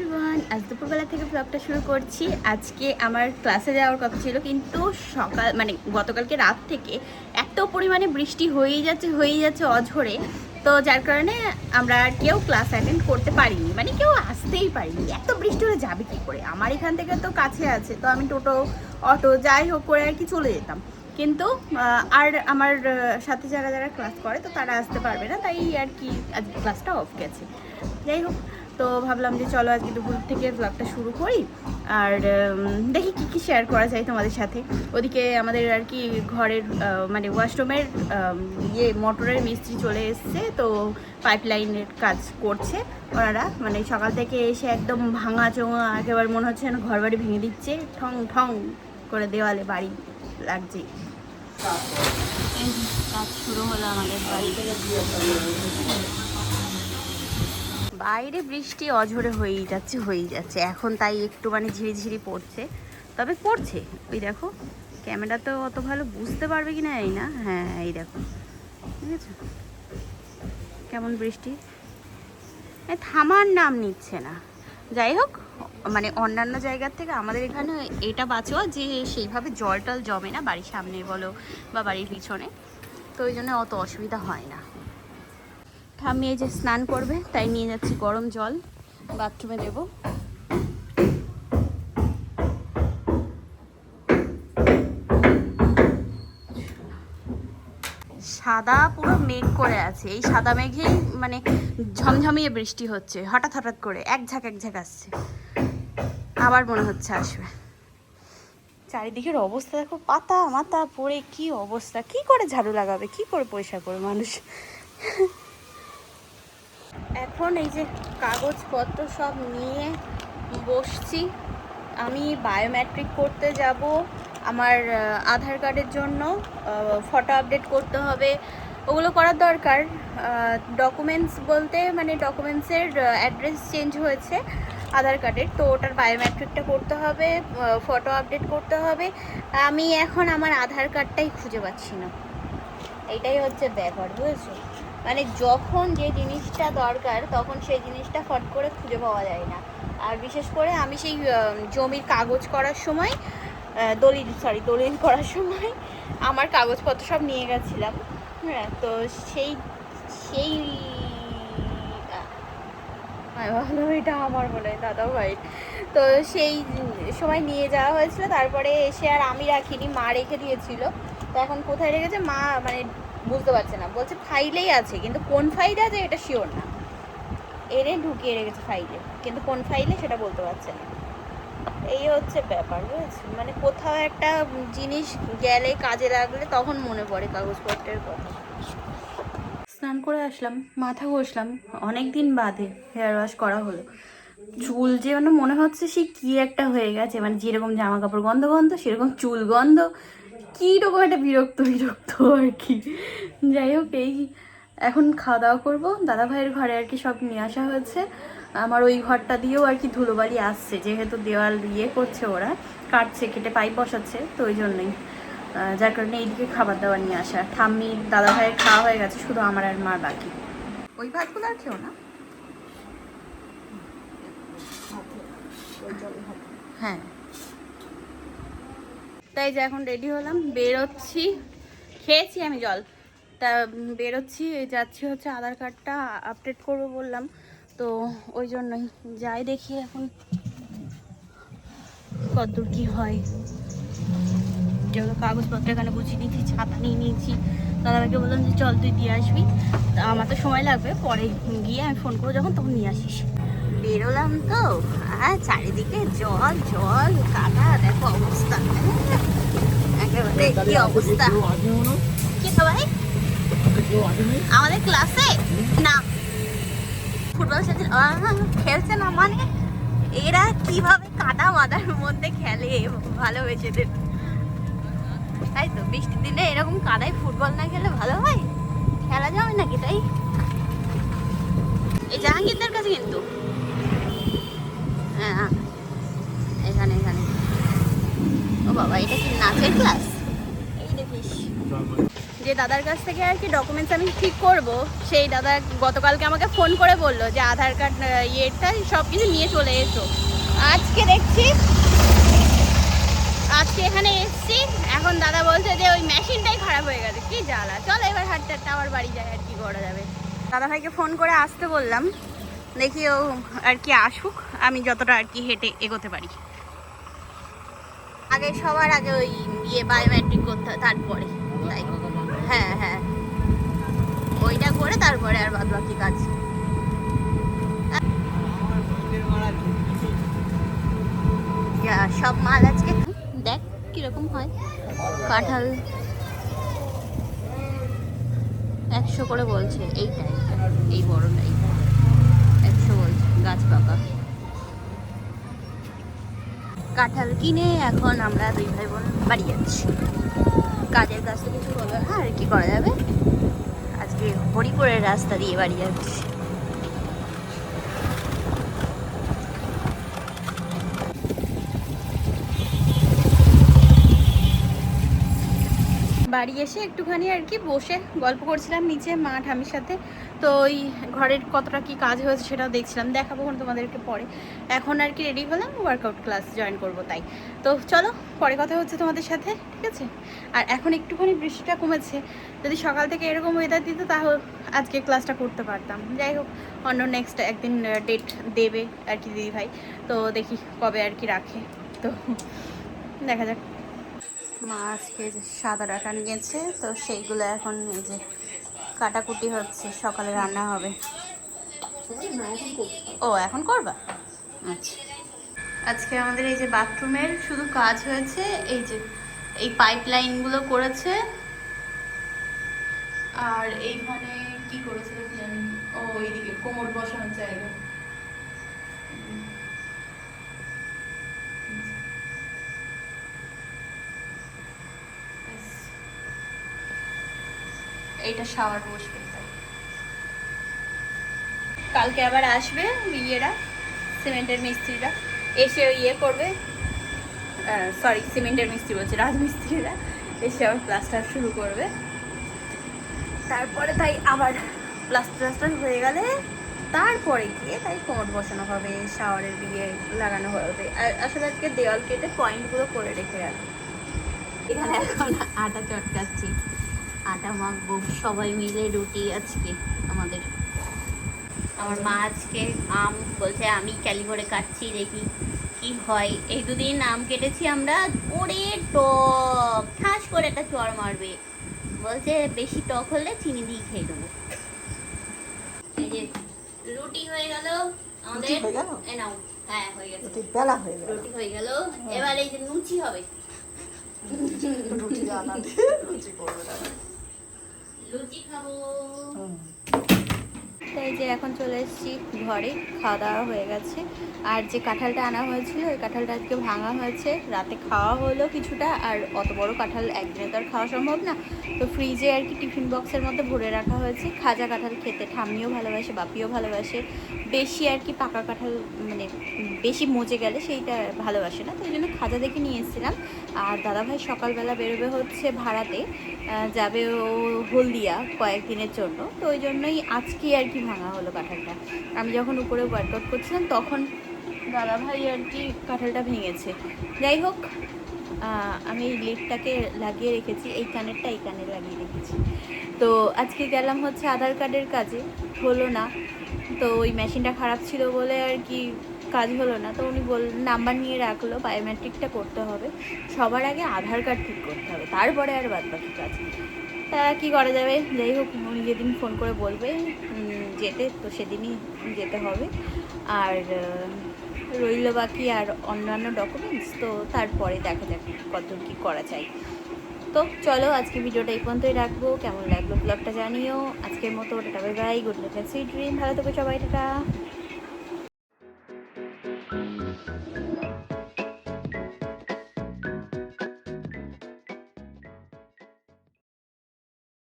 Everyone, আজ দুপুরবেলা থেকে ব্লগটা শুরু করছি। আজকে আমার ক্লাসে যাওয়ার কথা ছিল, কিন্তু সকাল মানে গতকালকে রাত থেকে এত পরিমাণে বৃষ্টি হয়েই যাচ্ছে অঝরে, তো যার কারণে আমরা আর কেউ ক্লাস অ্যাটেন্ড করতে পারিনি, মানে কেউ আসতেই পারিনি। এত বৃষ্টি হলে যাবে কী করে? আমার এখান থেকে তো কাছে আছে, তো আমি টোটো অটো যাই হোক করে আর কি চলে যেতাম, কিন্তু আর আমার সাথে যারা যারা ক্লাস করে তো তারা আসতে পারবে না, তাই আর কি আজকে ক্লাসটা অফ গেছে। যাই হোক, তো ভাবলাম যে চলো আজকে দুপুর থেকে ব্লগটা শুরু করি, আর দেখি কী কী শেয়ার করা যায় তোমাদের সাথে। ওদিকে আমাদের আর কি ঘরের মানে ওয়াশরুমের মোটরের মিস্ত্রি চলে এসছে, তো পাইপলাইনের কাজ করছে ওনারা। মানে সকাল থেকে এসে একদম ভাঙা চোঙা, একেবারে মনে হচ্ছে যেন ঘর বাড়ি ভেঙে দিচ্ছে, ঠং ঠং করে দেওয়ালে বাড়ি লাগছে। কাজ শুরু হলো আমাদের বাড়িতে। বাইরে বৃষ্টি অঝরে হয়েই যাচ্ছে এখন, তাই একটু মানে ঝিরিঝিরি পড়ছে, তবে পড়ছে। ওই দেখো, ক্যামেরা তো অত ভালো বুঝতে পারবে কি না এই না, হ্যাঁ এই দেখো, ঠিক আছে কেমন বৃষ্টি, থামার নাম নিচ্ছে না। যাই হোক, মানে অন্যান্য জায়গার থেকে আমাদের এখানে এটা বাঁচোয়া যে সেইভাবে জল টল জমে না বাড়ির সামনে বলো বা বাড়ির পিছনে, তো ওই জন্য অত অসুবিধা হয় না। ঠাম্মি এই যে স্নান করবে, তাই নিয়ে যাচ্ছি গরম জল, বাথরুমে দেব। সাদা পুরো মেঘ করে আছে, এই সাদা মেঘেই মানে ঝমঝমিয়ে বৃষ্টি হচ্ছে, হঠাৎ হঠাৎ করে এক ঝাঁক আসছে, আবার মনে হচ্ছে আসবে। চারিদিকের অবস্থা দেখো, পাতা মাথা পড়ে কি অবস্থা, কি করে ঝাড়ু লাগাবে, কি করে পরিষ্কার করবে মানুষ। এখন এই যে কাগজপত্র সব নিয়ে বসছি। আমি বায়োমেট্রিক করতে যাব, আমার আধার কার্ডের জন্য ফটো আপডেট করতে হবে, ওগুলো করার দরকার। ডকুমেন্টস বলতে মানে ডকুমেন্টসের অ্যাড্রেস চেঞ্জ হয়েছে আধার কার্ডের, তো ওটার বায়োমেট্রিকটা করতে হবে, ফটো আপডেট করতে হবে। আমি এখন আমার আধার কার্ডটাই খুঁজে পাচ্ছি না, এইটাই হচ্ছে ব্যাপার, বুঝেছো? মানে যখন যে জিনিসটা দরকার তখন সেই জিনিসটা ফট করে খুঁজে পাওয়া যায় না। আর বিশেষ করে আমি সেই জমির কাগজ করার সময়, দলিল করার সময় আমার কাগজপত্র সব নিয়ে গেছিলাম, হ্যাঁ, তো সেই সেই ভালো, এটা আমার মনে হয় দাদা ভাই, তো সেই সময় নিয়ে যাওয়া হয়েছিল, তারপরে এসে আর আমি রাখিনি, মা রেখে দিয়েছিল। তো এখন কোথায় রেখেছে মা মানে বুঝতে পারছে না, বলছে ফাইলেই আছে, কিন্তু কোন ফাইলে আছে এটা শিওর না, এনে ঢুকিয়ে রেখেছে ফাইলে, কিন্তু কোন ফাইলে সেটা বলতে পারছে না। এই হচ্ছে ব্যাপার, বুঝেছি? মানে কোথাও একটা জিনিস গেলে কাজে লাগলে তখন মনে পড়ে কাগজপত্রের কথা। স্নান করে আসলাম, মাথা ঘষলাম, অনেক দিন বাদে হেয়ার ওয়াশ করা হলো। চুল যে মানে মনে হচ্ছে সে কি একটা হয়ে গেছে, মানে যেরকম জামা কাপড় গন্ধ গন্ধ সেরকম চুল গন্ধ, কীরকম একটা বিরক্ত আর কি। যাই হোক, এই এখন খাওয়া দাওয়া করবো। দাদা ভাইয়ের ঘরে আর কি সব নিয়ে আসা হয়েছে, আমার ওই ঘরটা দিয়েও আর কি ধুলোবালি আসছে, যেহেতু দেওয়াল করছে, ওরা কাটছে, কেটে পাইপ বসাচ্ছে, তো ওই জন্যই, যার কারণে এইদিকে খাবার দাবার নিয়ে আসা। ঠাম্মি দাদা ভাইয়ের খাওয়া হয়ে গেছে, শুধু আমার আর মার বাকি। ওই ভাতগুলো আর খেও না, হ্যাঁ। তাই যে এখন রেডি হলাম, বেরোচ্ছি, খেয়েছি আমি জল, তা বেরোচ্ছি, যাচ্ছি হচ্ছে আধার কার্ডটা আপডেট করবো বললাম, তো ওই জন্যই যাই, দেখি এখন কতদূর কী হয়। যেগুলো কাগজপত্র এখানে বুঝিয়ে নিয়েছি, ছাতা নিয়ে নিয়েছি, দাদাভাইকে বললাম যে চল তুই দিয়ে আসবি, তা আমার তো সময় লাগবে, পরে গিয়ে আমি ফোন করবো যখন, তখন নিয়ে আসিস। বেরোলাম তো, আর চারিদিকে জল জল কাদা, দেখো অবস্থা, একেবারে কি অবস্থা। কি ভাই আমাদের ক্লাসে না ফুটবল খেলছে না, মানে এরা কিভাবে কাদা মাদার মধ্যে খেলে ভালোবেসেদের, তাই তো বৃষ্টির দিনে এরকম কাদায় ফুটবল না খেলে ভালো হয়, খেলা যাবে নাকি? তাই এই জাহাঙ্গীরদের কাছে কিন্তু, হ্যাঁ এখানে ও বাবা, এটা কি নাচের ক্লাস? এই দেখিস যে দাদার কাছ থেকে আর কি ডকুমেন্টস আমি ঠিক করব, সেই দাদা গতকালকে আমাকে ফোন করে বললো যে আধার কার্ড ইয়েটা সব কিছু নিয়ে চলে এসো। আজকে দেখছি, আজকে এখানে এসছি, এখন দাদা বলছে যে ওই মেশিনটাই খারাপ হয়ে গেছে। কি জ্বালা, চলো এবার হাঁটতে হাঁটতে আবার বাড়ি যায়, আর কি করা যাবে। দাদা ভাইকে ফোন করে আসতে বললাম, দেখি ও আর কি আসুক, আমি যতটা আর কি হেঁটে এগোতে পারি। আগে সবার আগে ওই বায়োমেট্রিক করতে হয়, তারপরে তাই হ্যাঁ হ্যাঁ ওইটা করে তারপরে আর বাদ বাকি কাজ। সব মাল আজকে দেখ কিরকম হয়। কাঁঠাল 100 করে বলছে, এইটা এই বড়টাই 100 বলছে, গাছ পাকা। কাঁঠাল কিনে এখন আমরা 2 ভাই বোন বাড়ি যাচ্ছি। কাজের কাজ তো কিছু হবে না, আর কি করা যাবে। আজকে হরিপুরের রাস্তা দিয়ে বাড়ি যাচ্ছি। বাড়ি এসে একটুখানি আর কি বসে গল্প করছিলাম নিচে মা ঠামির সাথে। তো ওই ঘরের কতটা কি কাজ হয়েছে সেটাও দেখছিলাম, দেখাবো তোমাদেরকে পরে। এখন আর কি রেডি হলাম, ওয়ার্কআউট ক্লাস জয়েন করব তাই। তো চলো পরে কথা হচ্ছে তোমাদের সাথে, ঠিক আছে। আর এখন একটুখানি বৃষ্টিটা কমেছে, যদি সকাল থেকে এরকম ওয়েদার দিত তাহলে আজকে ক্লাসটা করতে পারতাম। যাই হোক, অন্য নেক্সট একদিন ডেট দেবে আর কি দিদি ভাই, তো দেখি কবে আর কি রাখে, তো দেখা যাক। মা আজকে যে সাদা ডাঁটা নিয়েছে, তো সেইগুলো এখন এই যে কাটাকুটি হচ্ছে, সকালে রান্না হবে। ও এখন করবা, আচ্ছা। আজকে আমাদের এই যে বাথরুমের শুধু কাজ হয়েছে, এই যে এই পাইপ লাইনগুলো করেছে, আর এইখানে কি করেছে জানি, ও এইদিকে কোমর বসানোর জায়গা। এইটা শাওয়ার বসবে তাই। কালকে আবার আসবে ইয়েরা, সিমেন্টের মিস্ত্রিরা এসে ইয়ে করবে, সরি সিমেন্টের মিস্ত্রি বলছে, রাজমিস্ত্রিরা এসে আবার প্লাস্টার শুরু করবে। তারপরে তাই আবার প্লাস্টার হয়ে গেলে তারপরে গিয়ে তাই কোমর বসানো হবে, শাওয়ারের দিয়ে লাগানো হবে। আসলে আজকে দেওয়াল কেটে পয়েন্টগুলো করে রেখে গেল। এখানে এখন আটা চটকাচ্ছি, আটা মাখবো সবাই মিলে রুটি আজকে আমাদের। আমার মা আজকে আম বলছে আমি ক্যালি করে কাটছি, দেখি কি হয়। এই 2 দিন আম কেটেছি আমরা, ওরে টক, ঠাস করে একটা চড় মারবে, বলছে বেশি টক হলে চিনি দিয়ে খেয়ে দেবো। এই যে রুটি হয়ে গেল আমাদের, এ নাও, হ্যাঁ হয়ে গেছে, রুটি হয়ে গেল। এবার এই যে লুচি হবে, লুচি খাবো। এই যে এখন চলে এসেছি ঘরে, খাওয়া দাওয়া হয়ে গেছে। আর যে কাঁঠালটা আনা হয়েছিল ওই কাঁঠালটা আজকে ভাঙা হয়েছে, রাতে খাওয়া হলো কিছুটা। আর অত বড় কাঁঠাল একদিনে তো আর খাওয়া সম্ভব না, তো ফ্রিজে আর কি টিফিন বক্সের মধ্যে ভরে রাখা হয়েছে। খাজা কাঁঠাল খেতে ঠাম্মিও ভালোবাসে, বাপিও ভালোবাসে, বেশি আর কি পাকা কাঁঠাল মানে বেশি মজে গেলে সেইটা ভালোবাসে না, তো ওই জন্য খাজা দেখে নিয়ে এসেছিলাম। আর দাদাভাই সকালবেলা বেরোবে হচ্ছে ভাড়াতে, যাবে ও হলদিয়া কয়েকদিনের জন্য, তো ওই জন্যই আজকে আর কি ভাঙা হলো কাঁঠালটা। আমি যখন উপরে ওয়ার্কআউট করছিলাম তখন দাদাভাই আর কি কাঁঠালটা ভেঙেছে। যাই হোক, আমি এই লিডটাকে লাগিয়ে রেখেছি, এই কানেরটা এই কানে লাগিয়ে রেখেছি। তো আজকে গেলাম হচ্ছে আধার কার্ডের কাজে, হলো না, তো ওই মেশিনটা খারাপ ছিল বলে আর কি কাজ হলো না। তো উনি নাম্বার নিয়ে রাখলো, বায়োমেট্রিকটা করতে হবে, সবার আগে আধার কার্ড ঠিক করতে হবে, তারপরে আর বাদ বাকি কাজ। তা কী করা যাবে, যাই হোক উনি যেদিন ফোন করে বলবে যেতে, তো সেদিনই যেতে হবে। আর রইল বাকি আর অন্যান্য ডকুমেন্টস, তো তারপরে দেখা যাক কত কী করা চাই। তো চলো আজকে ভিডিওটা এই পর্যন্তই রাখবো, কেমন লাগলো ব্লগটা জানিও। আজকের মতো tata bye bye, good night, sweet dream, ভালো থেকো সবাই, টাটা।